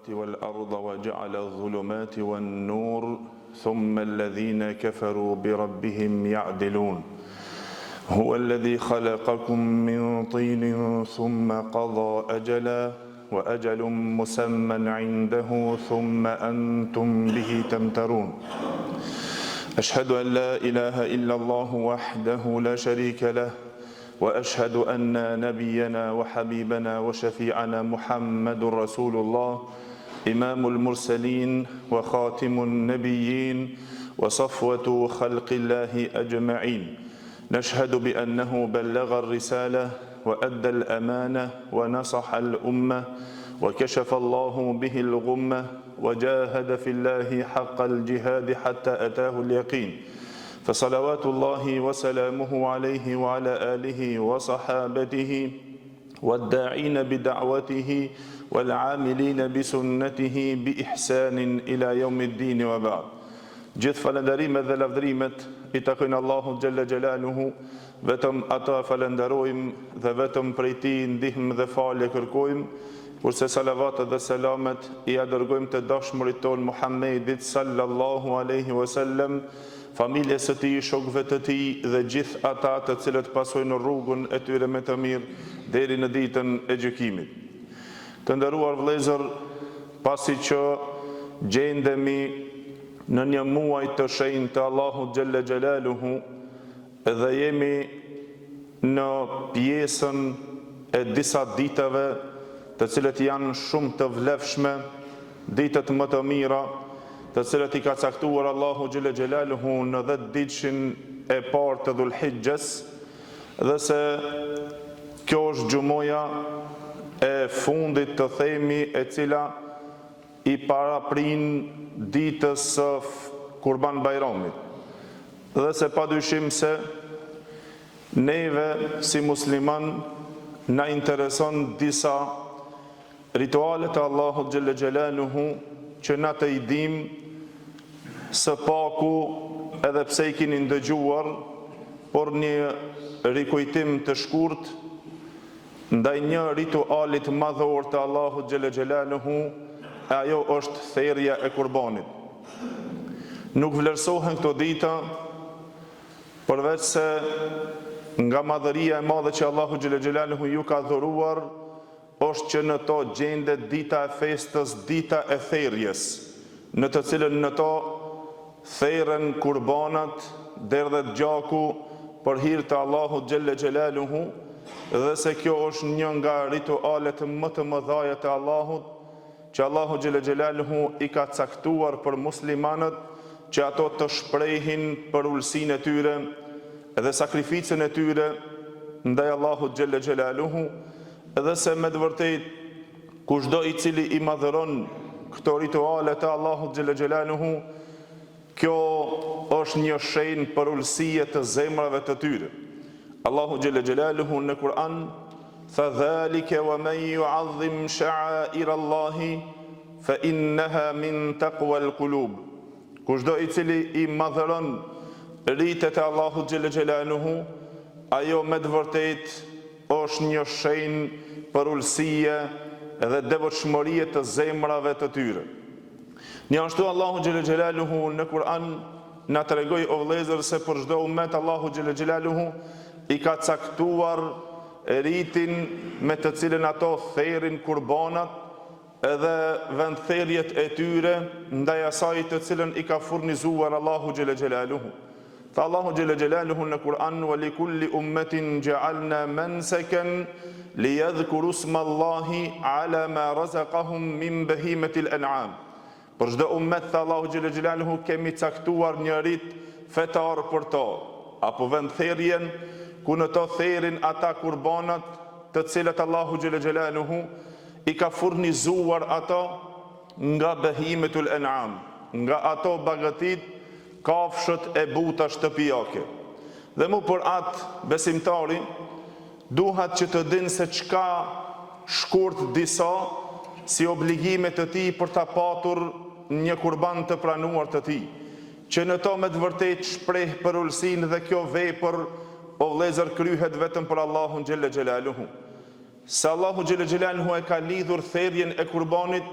والأرض وجعل الظلمات والنور ثم الذين كفروا بربهم يعدلون هو الذي خلقكم من طين ثم قضى أجلا وأجل مسمى عنده ثم أنتم به تمترون أشهد أن لا إله إلا الله وحده لا شريك له وأشهد أن نبينا وحبيبنا وشفيعنا محمد رسول الله إمام المرسلين وخاتم النبيين وصفوة خلق الله أجمعين نشهد بأنه بلغ الرسالة وأدى الأمانة ونصح الأمة وكشف الله به الغمة وجاهد في الله حق الجهاد حتى أتاه اليقين فصلوات الله وسلامه عليه وعلى آله وصحابته والداعين بدعوته والعاملين بسنته بإحسان إلى يوم الدين وبعد Gjithë falënderimet dhe lavdërimet I takojnë Allahut Gjelle Gjelaluhu, vetëm ata falenderojmë dhe vetëm prej Tij ndihmë dhe falje kërkojmë, kurse salavatet dhe selamet I dërgojmë të dashmurit ton Muhammedit sallallahu alaihi wasallam, familjes së Tij, shokëve të Tij dhe gjithë ata të cilët pasojnë rrugën e tyre me të mirë deri në ditën e gjykimit. Të nderuar vëllezër, pasi që gjendemi në një muaj të shenjtë të Allahut Gjelle Gjelaluhu dhe jemi në pjesën e disa ditave të cilët janë shumë të vlefshme, ditët më të mira, të cilët I ka caktuar Allahu Gjelle Gjelaluhu në 10 ditëshin e parë të Dhulhijhes, dhe se kjo është gjumoja e fundit të themi e cila I paraprin ditës së Kurban Bajramit. Dhe se padyshim se neve si musliman na intereson disa ritualet e Allahut Gjelle Gjelaluhu që na të I dim së paku edhe pse I keni ndëgjuar, por një rikujtim të shkurt ndaj një ritualit madhor të Allahut Gjelle Gjelaluhu, ajo është therrja e kurbanit. Nuk vlerësohen këto dita, përveç se nga madhëria e madhe që Allahu Gjelle Gjelaluhu ju ka dhuruar, është që në to gjendet dita e festës, dita e therrjes, në të cilën në to therren kurbanat, derdhet gjaku për hir të Allahut Gjelle Gjelaluhu, dhe se kjo është një nga ritualet më të mëdha të Allahut, që Allahu Gjelle Gjelaluhu I ka caktuar për muslimanët që ato të shprehin për ulsinë e tyre dhe sakrificën e tyre ndaj Allahut Gjelle Gjelaluhu, edhe se me të vërtet kushdo I cili I madhëron këto rituale të Allahut Gjelle Gjelaluhu, kjo është një shenjë për ulësie të zemrave të tyre. Allahu Gjelle Gjelaluhu në Kur'an فَذَلِكَ وَمَنْ يُعَظِّمْ شَعَائِرَ اللَّهِ فَإِنَّهَا مِنْ تَقْوَى الْقُلُوبِ Kushdo I cili I madhëron ritet e Allahut Gjelle Gjelaluhu, ajo me të vërtet është një shenjë për ulësie dhe devotshmërie të zemrave të tyre. Një ashtu Allahu Gjelle Gjelaluhu në Kur'an na tregoi o vëllezër se për çdo ummet Allahu Gjelle Gjelaluhu I ka caktuar ritin me të cilën ato therrin kurbanat edhe vendtherrjet e tyre ndaj asaj të cilën I ka furnizuar Allahu Gjelle Gjelaluhu. Tha Allahu Gjelle Gjelaluhu në Kur'an وَلِكُلِّ أُمَّةٍ جَعَلْنَا مَنْسَكًا لِيَذْكُرُوا اسْمَ اللَّهِ عَلَى مَا رَزَقَهُمْ مِنْ بَهِيمَةِ الْأَنْعَامِ Për çdo ummet tha Allahu Gjelle Gjelaluhu kemi caktuar një rit fetar për to, apo vendtherrjen ku në to therrin ata kurbanat të cilët Allahu Gjelle Gjelaluhu I ka furnizuar ato nga behimetul en'am, nga ato bagatit, kafshët e buta shtëpiake. Dhe mu për atë besimtari, duhet që të dinë se çka shkurt disa si obligimet të tij për ta patur një kurban të pranuar të tij, që në to me të vërtet shpreh për ulësinë dhe kjo vepër o vëllezër kryhet vetëm për Allahun xhelle xhelaluhu. Se Allahu xhelle xhelaluhu e ka lidhur therrjen e kurbanit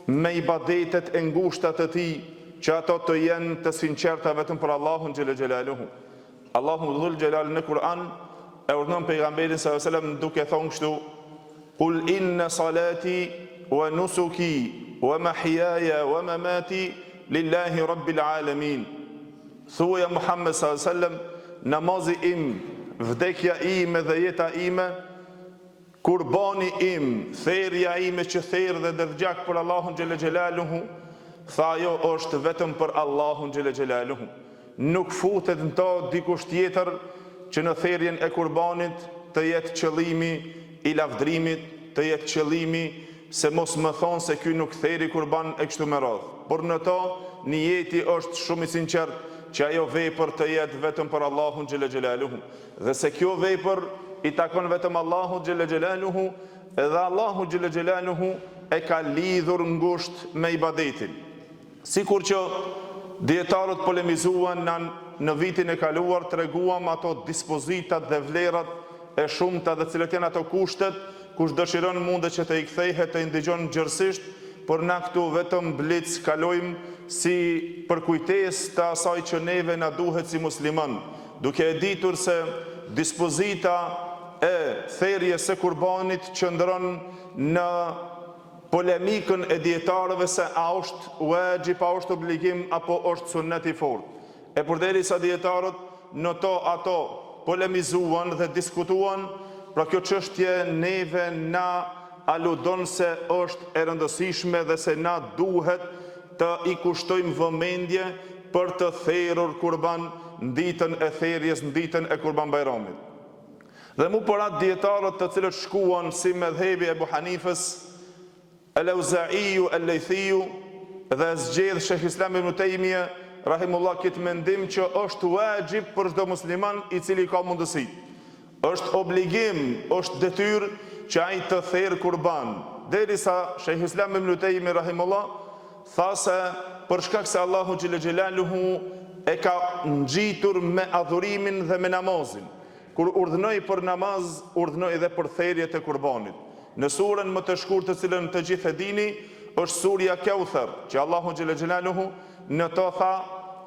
me ibadetet e ngushta të tij, që ato të jenë të sinqerta vetëm për Allahun xhelle xhelaluhu. Allahu dhul xhelal në Kur'an e urdhnon pejgamberin sallallahu alajhi wasallam duke thonë kështu: "Qul inna salati wa nusuki wa mahyaya wa mamati lillahi rabbil alamin." Thuaj Muhammed sallallahu alajhi wasallam, namazi im, vdekja ime dhe jeta ime, kurbani im, therrja ime që therr dhe dërgjak për Allahun xhelle xhelaluhu, tha ajo është vetëm për Allahun xhelle xhelaluhu. Nuk futet në to dikush tjetër që në therrjen e kurbanit të jetë qëllimi i lavdrimit, të jetë qëllimi se mos më thonë se ky nuk theri kurban e kështu me radhë. Por në to niyeti është shumë i sinqert që ajo vepër të jetë vetëm për Allahun xhelle xhelaluhu. Dhe se kjo vepër i takon vetëm Allahut xhelle xhelaluhu, edhe Allahu xhelle xhelaluhu e ka lidhur ngushtë me ibadetin. Sikur që dietarët polemizuan në vitin e kaluar, treguam ato dispozitat dhe vlerat e shumta dhe cilat janë ato kushtet, kush dëshiron mundet që të i kthehet të ndigjon gjërësisht, por na këtu vetëm blic kalojmë si përkujtesë të asaj që neve na duhet si musliman, duke e ditur se dispozita e therrjes së kurbanit qëndron në polemikën e dietarëve se a është wajib, a është obligim apo është sunnet i fortë. E përderisa dietarët në to ato polemizuan dhe diskutuan, pra kjo çështje neve na aludon se është e rëndësishme dhe se na duhet të i kushtojmë vëmendje për të therrur kurban në ditën e therrjes, në ditën e Kurban Bajramit. Dhe mu për atë dietarët të cilët shkuan si medhebi Ebu Hanifës, El-Auza'iu, El-Lejthiu dhe zgjedh Sheh Islam ibn Taymija rahimullah këtë mendim që është wajib për çdo musliman i cili ka mundësi. Është obligim, është detyrë që ai të therr kurban. Derisa Sheh Islam ibn Taymija rahimullah tha se për shkak se Allahu xhelle xhelaluhu e ka ngjitur me adhurimin dhe me namazin. Kur urdhënoi për namaz, urdhënoi edhe për therrjet e kurbanit. Në surën më të shkurtë të cilën të gjithë e dini, është surja Kauthar, që Allahu xhelle xhelaluhu në to tha: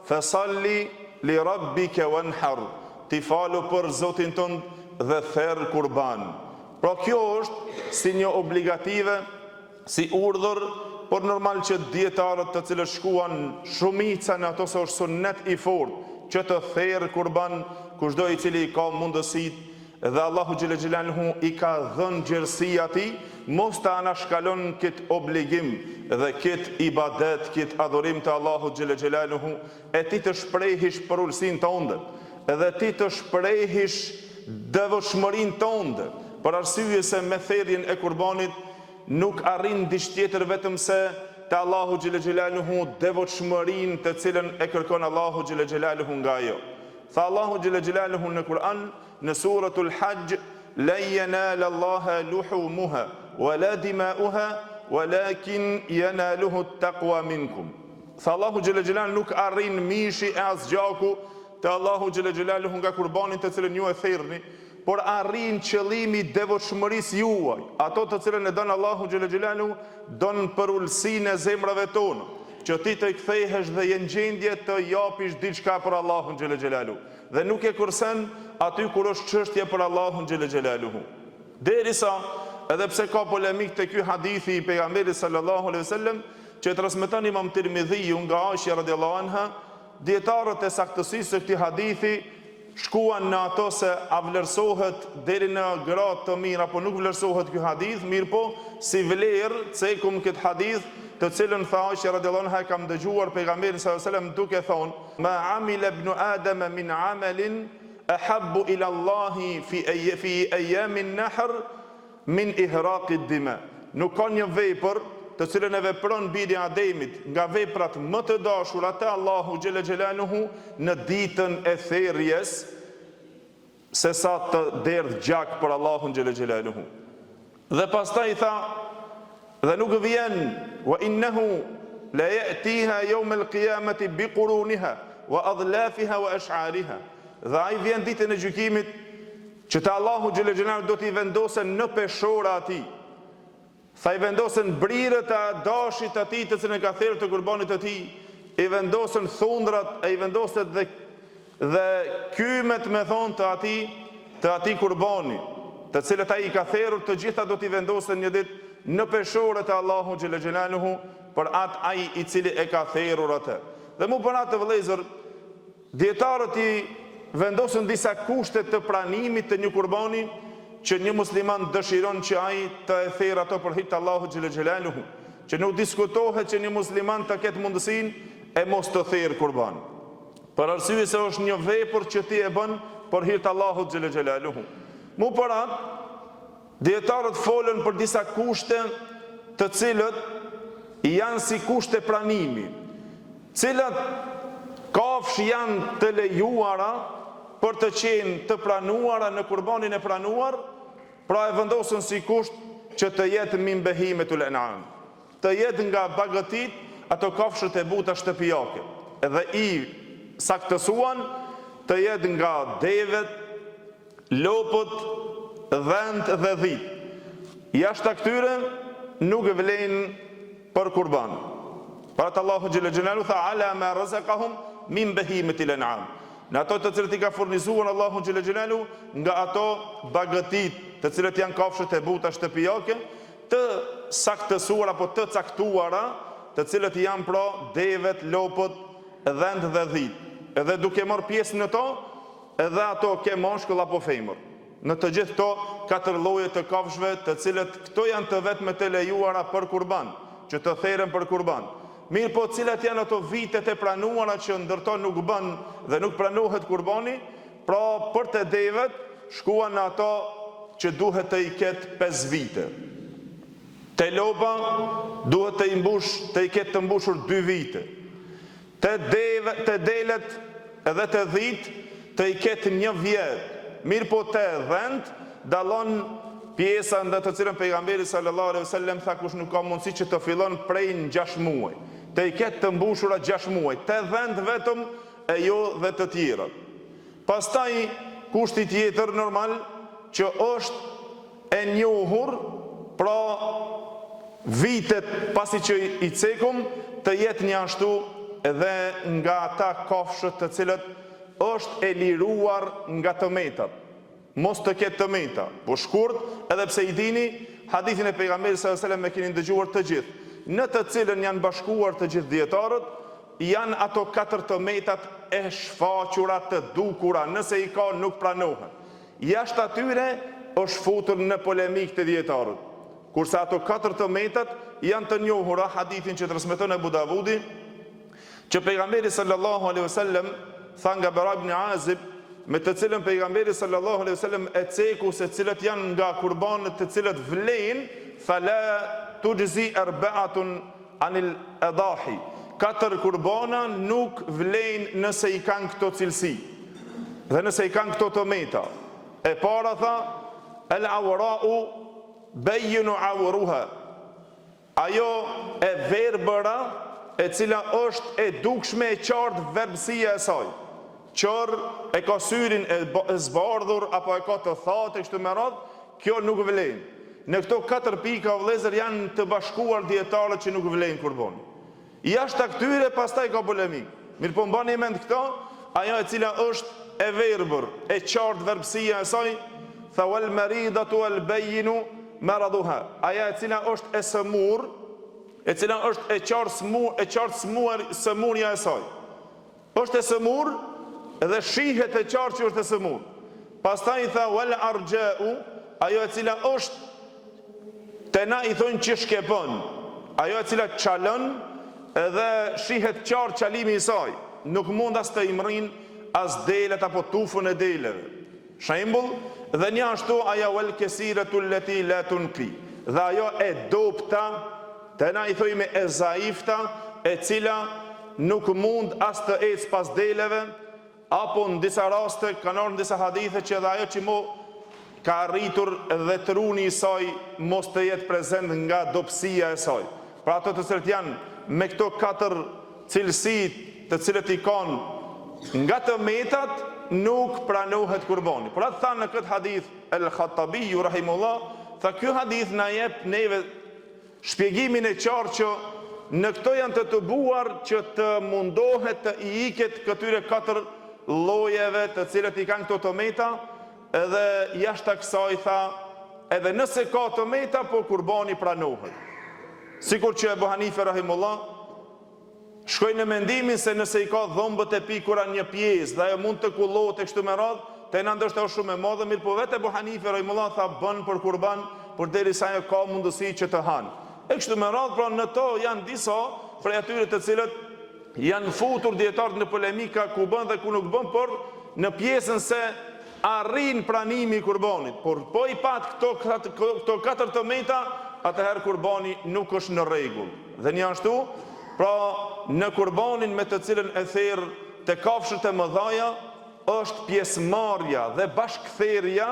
"Fasalli li rabbika wanhar", ti falu për Zotin tënd dhe therr kurban. Pra kjo është si një obligative, si urdhër, por normal që dietarët të cilët shkuan shumica në ato se është sunnet i fortë që të therr kurban kushdo i cili ka mundësitë, dhe Allahu xhelle xhelaluhu i ka dhënë gjërësi atij, mos ta anashkalon këtë obligim dhe këtë ibadet, këtë adhurim të Allahu xhelle xhelaluhu, e ti të shprehish për ulësinë tënde, edhe ti të shprehish devotshmërinë tënde, për arsye se me therrjen e kurbanit nuk arrin diç tjetër vetëm se te Allahu xhelle xhelaluhu devotshmërinë të cilën e kërkon Allahu xhelle xhelaluhu nga ajo. Tha Allahu xhelle xhelaluhu në Kur'an në suratul Hajj: "La yanala Allaha luhumuha wala dima'uha walakin yanaluhu at-taqwa minkum." Tha Allahu xhelle xhelaluhu nuk arrin mishi e as gjaku te Allahu xhelle xhelaluhu nga kurbanit të cilën ju e therrni, por arrin qëllimi devotshmërisë juaj, ato të cilën e don Allahu xhelle xhelaluhu, don për ulësinë e zemrave tona, që ti të kthehesh dhe je në gjendje të japish diçka për Allahun xhelle xhelaluhu, dhe nuk e kursen aty kur është çështje për Allahun xhelle xhelaluhu. Derisa edhe pse ka polemik te ky hadithi i pejgamberit sallallahu alaihi wasallam që transmeton Imam Tirmidhiu nga Aisha radhiyallahu anha, dietarët e saktësisë së këtij hadithi shkuan në ato se a vlerësohet deri në gradë të mirë apo nuk vlerësohet ky hadith, mirë po si vlerë cekum këtë hadith, të cilën tha Aisha radhiyallahu anha kam dëgjuar pejgamberin sallallahu alaihi wasallam duke thonë: "Ma amila ibnu Adam min amalin ahabbu ila Allahi fi ayamin nahr min ihraqid dima." Nuk ka një vepër të cilën e vepron biri i Ademit nga veprat më të dashura te Allahu xhelle xhelaluhu në ditën e therrjes, se sa të derdh gjak për Allahun xhelle xhelaluhu. Dhe pastaj tha: Dhe nuk vjen wa innahu la ya'tiha yawm al-qiyamati bi quruniha wa adlafiha wa ash'ariha. Dhe ai vjen ditën e gjykimit që te Allahu xhel xhelal do t'i vendosen në peshora atij. Sa i vendosen brirët e dashit të atij të cilën e ka thirrur të qurbanit të tij, i vendosen thundrat, e i vendoset dhe kymet me thonë të atij qurbani, të cilët ai i ka thirrur, të gjitha do t'i vendosen një ditë në peshorët e Allahu xhel xhelaluhu për atë ai i cili e ka thirrur atë. Dhe mu për atë vëllezër, dietarët i vendosen disa kushte të pranimit të një qurbani që një musliman dëshiron që ai të e thirrë ato për hir të Allahu xhel xhelaluhu, që nuk diskutohet që një musliman të ketë mundësinë e mos të thirrë qurban. Për arsye se është një vepër që ti e bën për hir të Allahut xhel xhelaluhu. Mu për atë, dietarët folën për disa kushte të cilët janë si kushte pranimi, cilat kafsh janë të lejuara për të qenë të pranuara në qurbanin e pranuar, pra e vendosën si kusht që të jetë min behimetul en'am, të jetë nga bagëtit ato kafshët e buta shtëpiake, edhe i saktësuan të jetë nga devet, lopët, dhent dhe dhit. Jashtë këtyre nuk vlen për qurban. Pra Allahu xhel xhelalu tha ala ma razaqahum min behimetil en'am. Në ato të cilët i ka furnizuar Allahu xhel xhelalu nga ato bagëtit, të cilët janë kafshët e buta shtëpiake, të saktësuara apo të caktuara, të cilët janë pra devet, lopët, dhent dhe dhit. Edhe duke marrë pjesë në to, edhe ato ke mashkull apo femër. Në të gjithë to 4 lloje të kafshëve, të cilët këto janë të vetme të lejuara për qurban, që të therren për qurban. Mirë po cilat janë ato vitet e pranuara që ndërto nuk bën dhe nuk pranohet qurbani, pra për të devet shkuan në ato që duhet të i ketë 5 vite. Te lopa duhet të i ketë të mbushur 2 vite. Te delet edhe te dhit të i ketë 1 vjet. Mirë po te dhent dallon pjesa ndë të cilën pejgamberi sallallahu alaihi wasallam tha kush nuk ka mundësi që të fillon prej në 6 muaj. Të i ketë të mbushura 6 muaj, të dhend vetëm e jo dhe të tjera. Pastaj kushti tjetër normal që është e njohur, pra vitet pasi që i cekum të jetë një ashtu edhe nga ata kafshët të cilët është e liruar nga tëmetat. Mos të ketë tëmeta, po shkurt, edhe pse i dini hadithin e pejgamberit sallallahu alajhi wasallam me keni dëgjuar të gjithë, në të cilën janë bashkuar të gjithë dietarët, janë ato 4 tëmetat e shfaqura të dukura, nëse i ka nuk pranohen. Jashtë atyre është futur në polemik të dietarët. Kurse ato 4 tëmetat janë të njohura, hadithin që transmeton Abu Davudi, që pejgamberi sallallahu alaihi wasallam tha nga Bara ibn Azib, me të cilën pejgamberi sallallahu alaihi wasallam e ceku se cilët janë nga qurbanët të cilët vlen, fala tujzi arba'atun anil adahi. 4 qurbana nuk vlen nëse i kanë këto cilësi dhe nëse i kanë këto tëmeta. E para tha el awra'u bayyinu awruha, ajo e verbëra e cila është e dukshme e qartë verbësia e saj. Qërë e ka syrin e zbardhur, apo e ka të thatë, kështu me radhë, kjo nuk vlen. Në këto 4 pika vëllezër janë të bashkuar dietarët që nuk vlen qurbani. Jashtë këtyre pastaj ka polemik. Mirë po mbani mend këto, ajo e cila është e verbër, e qartë verbësia e saj, tha wal maridatu wal bayyinu maraduha. Ajo e cila është e sëmur, e cila është e qartë sëmurja e saj. Është e sëmur, edhe shihet e qartë që është e sëmur. Pastaj i tha wal arja'u, ajo e cila është te na i thonë që shkepën, ajo e cila çalën edhe shihet qartë çalimi i saj, nuk mund as të imrin as delet apo tufën e deleve. Shembull, dhe një ashtu ajo wal kesiratu allati la tunqi, dhe ajo e dopta, te na i thojme e zaifta, e cila nuk mund as të ecë pas deleve, apo në disa raste, kanë ardhur në disa hadithe që edhe ajo që ka arritur dhe truni i saj mos të jetë prezent nga dobësia e saj. Pra ato të cilët janë me këto 4 cilësi të cilët i kanë nga të metat, nuk pranohet kurbani. Por atë thanë në këtë hadith El-Khattabi rahimullah, tha ky hadith na jep neve shpjegimin e qartë që në këto janë të buar që të mundohet të i iket këtyre 4 llojeve të cilët i kanë këto të meta, edhe jashtë kësaj tha, edhe nëse ka të meta, po kurbani pranohet. Sikur që Ebu Hanife rahimullah shkoi në mendimin se nëse i ka dhëmbët e pikura një pjesë dhe ajo mund të kullohet e kështu me radhë, te na ndoshta është shumë e madhe, mirë po vetë Ebu Hanife rahimullah tha bën për kurban, por derisa ajo ka mundësi që të hanë. E kështu me radhë, pra në to janë disa prej atyre të cilët janë futur dietarët në polemika ku bën dhe ku nuk bën, por në pjesën se arrin pranimi i kurbanit. Por po i pat këto 4 të meta, atëherë kurbani nuk është në rregull. Dhe një ashtu, pra në kurbanin me të cilën e therr të kafshët e mëdhaja është pjesëmarrja dhe bashkëtherrja,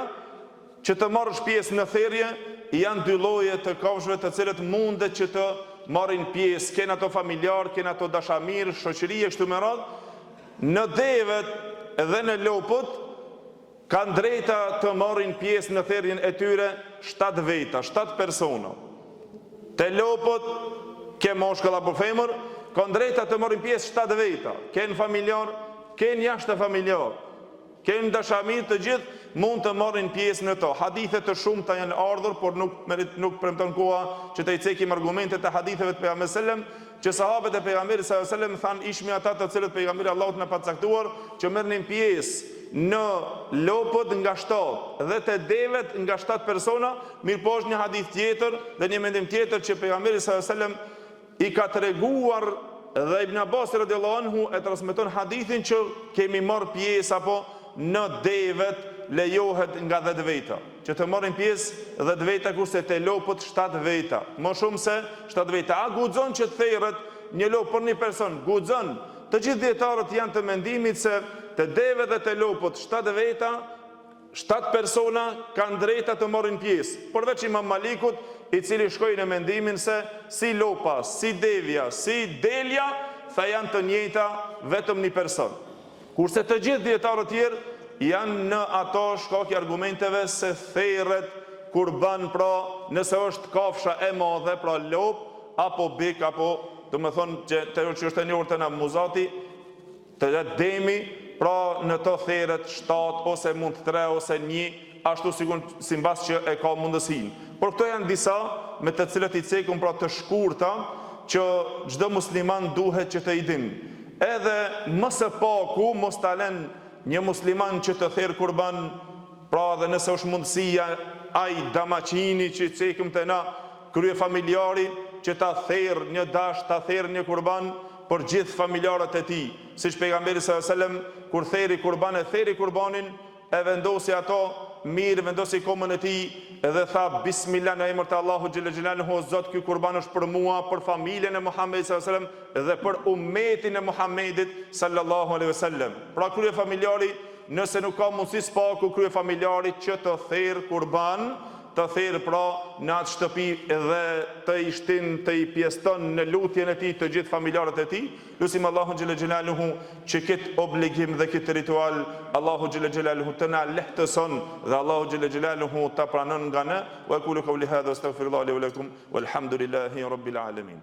që të marrësh pjesë në therrje, janë 2 lloje të kafshëve të cilët mundet që të marrin pjesë, ken ato familjar, ken ato dashamir, shoqëri e kështu me radhë. Në devet dhe në lopët kanë drejta të marrin pjesë në therrjen e tyre 7 veta, 7 persona. Te lopët ke moshkull apo femër, kanë drejta të marrin pjesë 7 veta. Ken familjar, ken jashtë familjar, ken dashamir, të gjithë mund të marrin pjesë në to. Hadithe të shumta janë ardhur, por nuk premton koha që të i cekim argumentet e haditheve të pejgamberit sallallahu alajhi wasallam, që sahabët e pejgamberit sallallahu alajhi wasallam thanë ishmi ata të cilët pejgamberi Allahut na pacaktuar që merrnin pjesë në lopët nga 7 dhe te devet nga 7 persona. Mirë po është një hadith tjetër dhe një mendim tjetër që pejgamberi sallallahu alajhi wasallam i ka treguar, dhe Ibn Abbas radhiyallahu anhu e transmeton hadithin që kemi marrë pjesë apo në devet lejohet nga 10 veta, që të marrin pjesë 10 veta, kurse te lopët 7 veta, më shumë se 7 veta. A guxon që të therret një lopë për një person? Guxon. Të gjithë dietarët janë të mendimit se te devet dhe te lopët 7 veta, 7 persona kanë drejta të marrin pjesë, përveç Imam Malikut, i cili shkoi në mendimin se si lopa, si devja, si delja, tha janë të njëjta, vetëm një person. Kurse të gjithë dietarët tjerë janë në ato shkakje argumenteve se therret kurban, pra nëse është kafsha e madhe, pra lop apo bik, apo do të thonë që është e njohur te na muzati, të demi, pra në to therret 7 ose mund 3 ose 1, ashtu sipas që e ka mundësinë. Por këto janë disa me të cilët i cekun, pra të shkurta, që çdo musliman duhet që të i dinë. Edhe më së paku mos ta lën një musliman që të therr kurban, pra dhe nëse është mundësia, ai damaqini që cekim të na krye familjari, që ta therr një dash, ta therr një kurban për gjithë familjarët e tij. Siç pejgamberi sallallahu alajhi wasallam kur theri kurban, e theri kurbanin, e vendosi ato mirë, vendosi komën e tij dhe tha bismillah në emër të Allahut xhel xhelaluhu, Zot, ky kurban është për mua, për familjen e Muhamedit sallallahu alajhi wasallam dhe për ummetin e Muhamedit sallallahu alajhi wasallam. Pra krye familjari, nëse nuk ka mundësi spaku, krye familjari që të therr kurban, të therr pra në atë shtëpi dhe të i shtin, të i pjeston në lutjen e tij të gjithë familjarët e tij. Lutim Allahun xhel xhelaluhu që këtë obligim dhe këtë ritual Allahu xhel xhelaluhu të na lehtëson dhe Allahu xhel xhelaluhu ta pranon nga ne. Wa aqulu qawli hadha astaghfirullahi li wa lakum walhamdulillahi rabbil alamin.